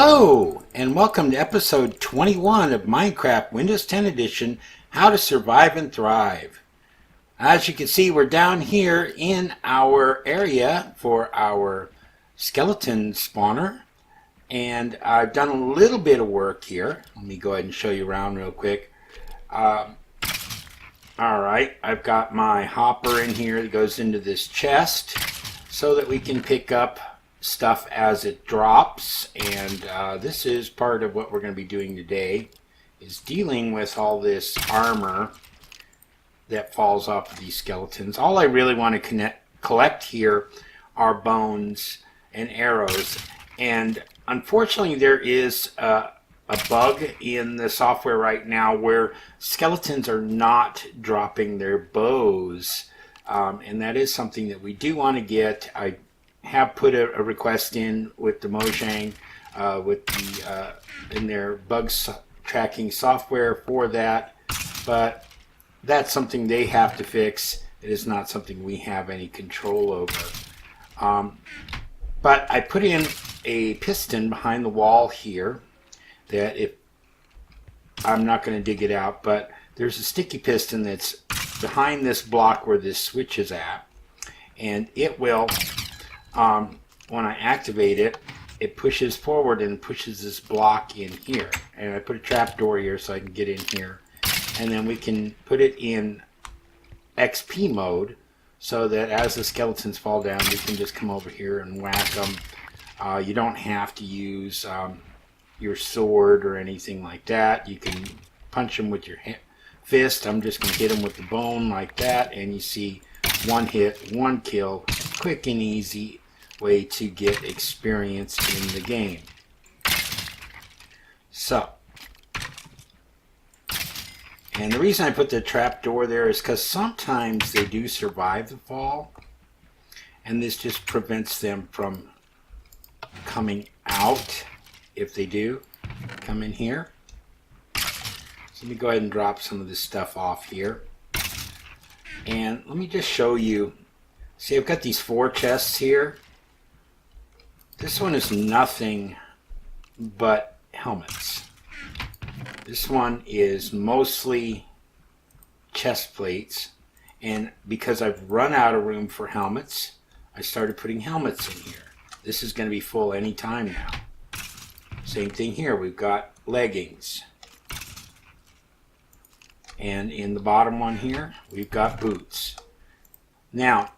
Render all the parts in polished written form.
Hello, and welcome to episode 21 of Minecraft Windows 10 Edition, How to Survive and Thrive. As you can see, we're down here in our area for our skeleton spawner, and I've done a little bit of work here. Let me go ahead and show you around real quick. Alright, I've got my hopper in here that goes into this chest so that we can pick up stuff as it drops, and this is part of what we're going to be doing today, is dealing with all this armor that falls off of these skeletons. All I really want to collect here are bones and arrows, and unfortunately there is a bug in the software right now where skeletons are not dropping their bows, and that is something that we do want to get. I have put a request in with the Mojang with the in their tracking software for that, but that's something they have to fix. It is not something we have any control over. But I put in a piston behind the wall here that, if I'm not going to dig it out, but there's a sticky piston that's behind this block where this switch is at, and it will when I activate it, it pushes forward and pushes this block in here, and I put a trap door here so I can get in here, and then we can put it in XP mode so that as the skeletons fall down we can just come over here and whack them. You don't have to use your sword or anything like that. You can punch them with your fist. I'm just going to hit them with the bone like that, and you see, one hit, one kill, quick and easy way to get experience in the game. So, and the reason I put the trap door there is because sometimes they do survive the fall, and this just prevents them from coming out if they do come in here. So let me go ahead and drop some of this stuff off here. And let me just show you. See, I've got these 4 chests here. This one is nothing but helmets. This one is mostly chest plates. And because I've run out of room for helmets, I started putting helmets in here. This is going to be full any time now. Same thing here. We've got leggings. And in the bottom one here, we've got boots. Now,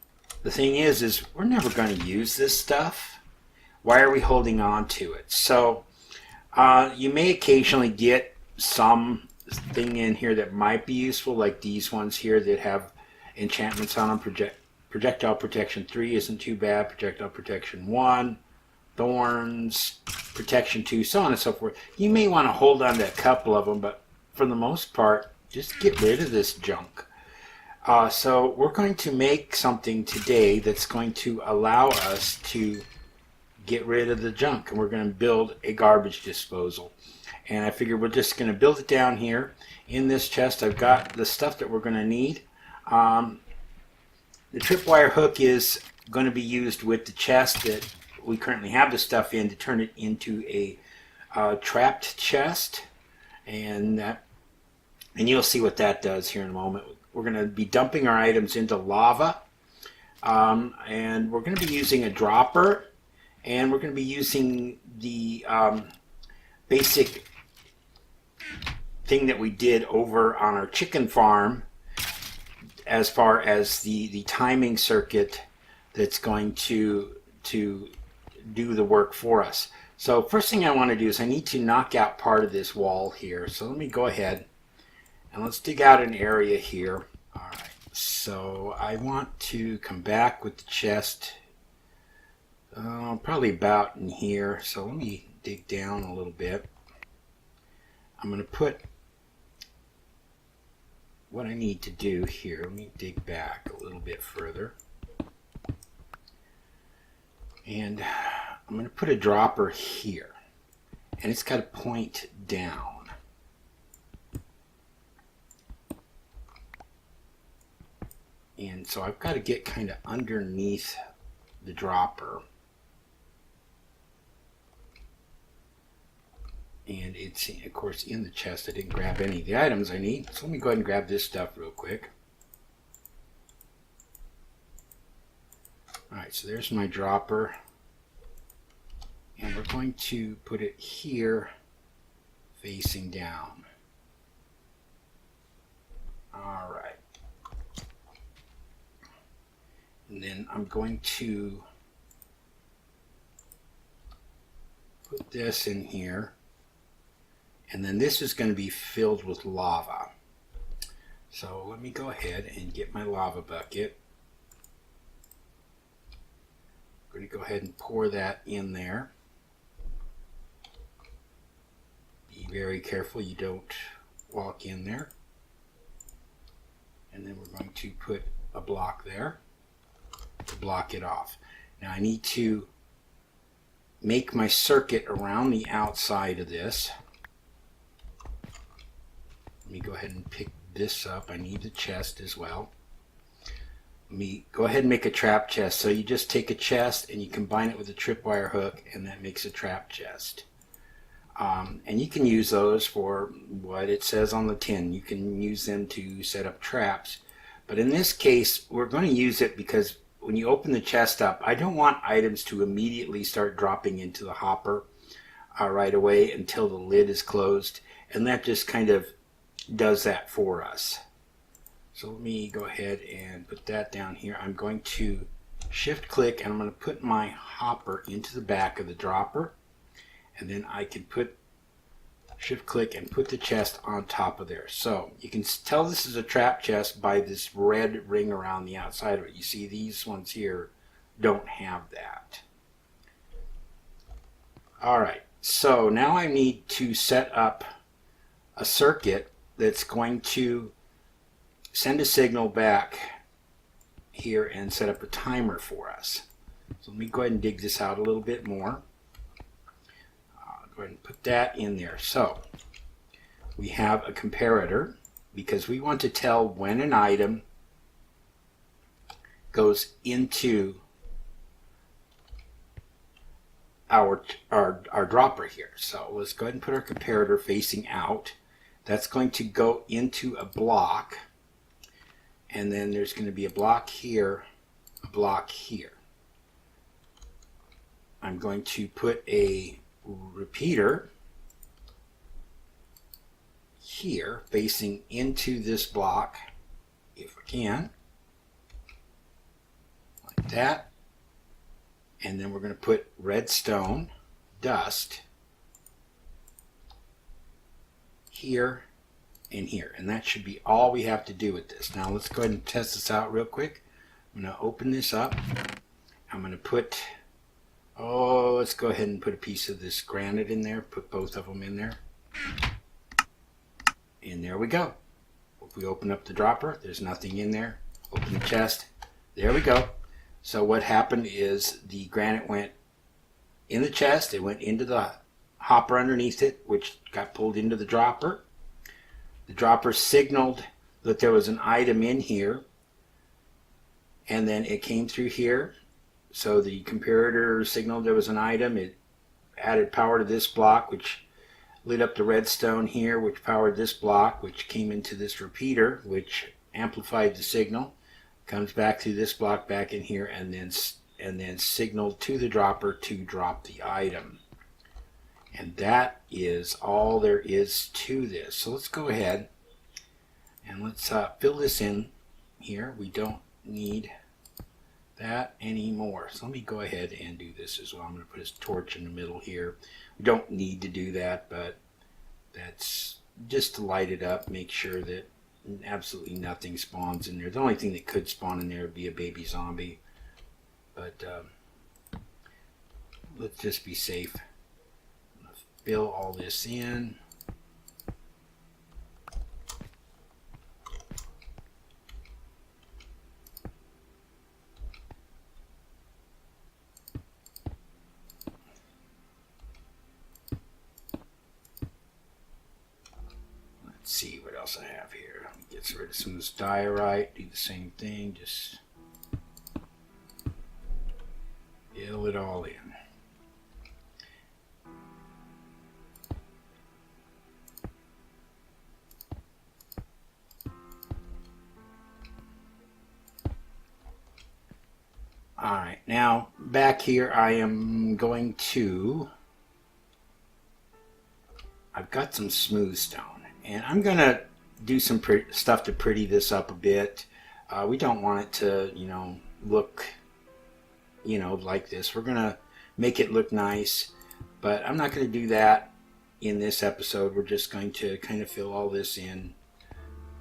the thing is we're never going to use this stuff. Why are we holding on to it? So, you may occasionally get something in here that might be useful, like these ones here that have enchantments on them. Projectile Protection 3 isn't too bad. Projectile Protection 1, Thorns, Protection 2, so on and so forth. You may want to hold on to a couple of them, but for the most part, just get rid of this junk. So we're going to make something today that's going to allow us to get rid of the junk, and we're going to build a garbage disposal. And I figure we're just going to build it down here in this chest. I've got the stuff that we're going to need. The tripwire hook is going to be used with the chest that we currently have the stuff in to turn it into a trapped chest, and you'll see what that does here in a moment. We're going to be dumping our items into lava, and we're going to be using a dropper, and we're going to be using the basic thing that we did over on our chicken farm as far as the timing circuit that's going to do the work for us. So first thing I want to do is I need to knock out part of this wall here. So let me go ahead and let's dig out an area here. Alright, so I want to come back with the chest probably about in here. So let me dig down a little bit. I'm going to put what I need to do here. Let me dig back a little bit further. And I'm going to put a dropper here. And it's got to point down. And so I've got to get kind of underneath the dropper. And it's, of course, in the chest. I didn't grab any of the items I need. So let me go ahead and grab this stuff real quick. Alright, so there's my dropper. And we're going to put it here, facing down. Alright. And then I'm going to put this in here. And then this is going to be filled with lava. So let me go ahead and get my lava bucket. I'm going to go ahead and pour that in there. Be very careful you don't walk in there. And then we're going to put a block there to block it off. Now I need to make my circuit around the outside of this. Let me go ahead and pick this up. I need the chest as well. Let me go ahead and make a trap chest. So you just take a chest and you combine it with a tripwire hook, and that makes a trap chest. And you can use those for what it says on the tin. You can use them to set up traps. But in this case, we're going to use it because when you open the chest up, I don't want items to immediately start dropping into the hopper right away until the lid is closed. And that just kind of does that for us. So let me go ahead and put that down here. I'm going to shift click and I'm going to put my hopper into the back of the dropper, and then I can put shift click and put the chest on top of there. So you can tell this is a trap chest by this red ring around the outside of it. You see these ones here don't have that. Alright, so now I need to set up a circuit that's going to send a signal back here and set up a timer for us. So let me go ahead and dig this out a little bit more. Go ahead and put that in there. So we have a comparator because we want to tell when an item goes into our dropper here. So let's go ahead and put our comparator facing out. That's going to go into a block, and then there's going to be a block here, a block here. I'm going to put a repeater here facing into this block, if I can, like that. And then we're going to put redstone dust here and here, and that should be all we have to do with this. Now let's go ahead and test this out real quick. I'm going to open this up. I'm going to put, let's go ahead and put a piece of this granite in there, put both of them in there, and there we go. If we open up the dropper, there's nothing in there. Open the chest, there we go. So what happened is the granite went in the chest, it went into the hopper underneath it, which got pulled into the dropper. The dropper signaled that there was an item in here, and then it came through here. So the comparator signaled there was an item. It added power to this block, which lit up the redstone here, which powered this block, which came into this repeater, which amplified the signal. Comes back through this block back in here, and then signaled to the dropper to drop the item. And that is all there is to this. So let's go ahead and let's fill this in here. We don't need that anymore. So let me go ahead and do this as well. I'm going to put a torch in the middle here. We don't need to do that, but that's just to light it up, make sure that absolutely nothing spawns in there. The only thing that could spawn in there would be a baby zombie, but let's just be safe. I'm going to fill all this in. Let's see what else I have here. Get rid of some of this diorite. Do the same thing. Just fill it all in. Alright, now back here I am going to, I've got some smooth stone, and I'm going to do some stuff to pretty this up a bit. We don't want it to, look, like this. We're going to make it look nice, but I'm not going to do that in this episode. We're just going to kind of fill all this in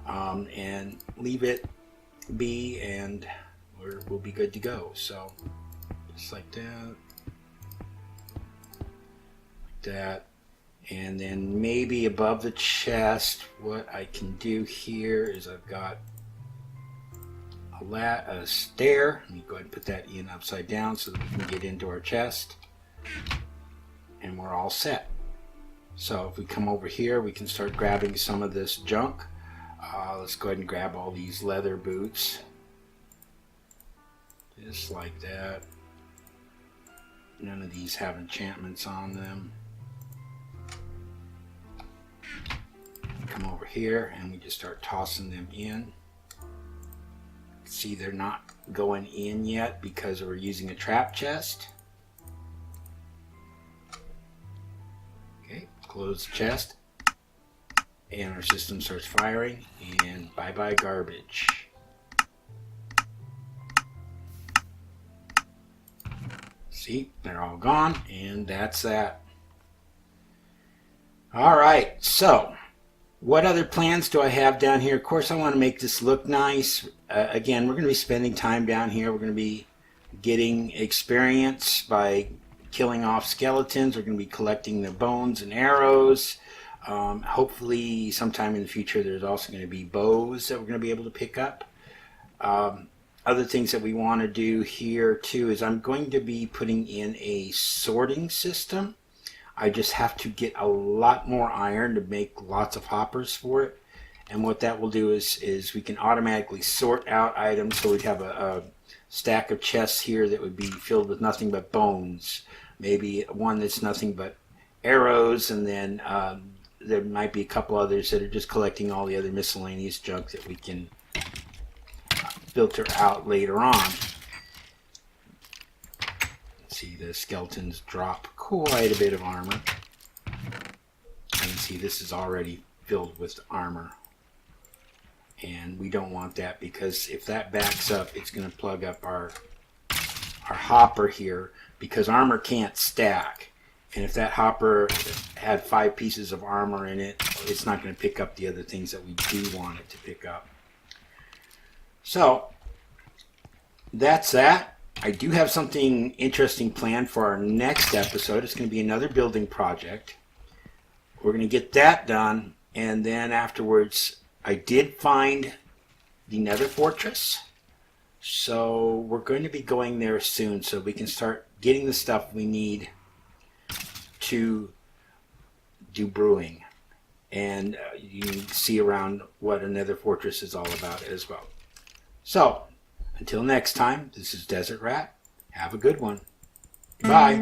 and leave it be, and we'll be good to go. So just like that, and then maybe above the chest, what I can do here is I've got a stair. Let me go ahead and put that in upside down so that we can get into our chest, and we're all set. So if we come over here, we can start grabbing some of this junk. Let's go ahead and grab all these leather boots. Just like that. None of these have enchantments on them. Come over here and we just start tossing them in. See, they're not going in yet because we're using a trap chest. Okay, close the chest. And our system starts firing, and bye-bye garbage. See, they're all gone, and that's that. Alright, so what other plans do I have down here? Of course, I want to make this look nice. Again, we're going to be spending time down here. We're going to be getting experience by killing off skeletons. We're going to be collecting their bones and arrows. Hopefully sometime in the future there's also going to be bows that we're going to be able to pick up. Other things that we want to do here too is I'm going to be putting in a sorting system. I just have to get a lot more iron to make lots of hoppers for it, and what that will do is we can automatically sort out items. So we'd have a stack of chests here that would be filled with nothing but bones, maybe one that's nothing but arrows, and then there might be a couple others that are just collecting all the other miscellaneous junk that we can filter out later on. See, the skeletons drop quite a bit of armor. And see, this is already filled with armor. And we don't want that, because if that backs up, it's going to plug up our hopper here, because armor can't stack. And if that hopper had 5 pieces of armor in it, it's not going to pick up the other things that we do want it to pick up. So, that's that. I do have something interesting planned for our next episode. It's going to be another building project. We're going to get that done, and then afterwards, I did find the Nether Fortress. So, we're going to be going there soon so we can start getting the stuff we need to do brewing, and you can see around what a Nether Fortress is all about as well. So until next time, this is Desert Rat. Have a good one. Bye.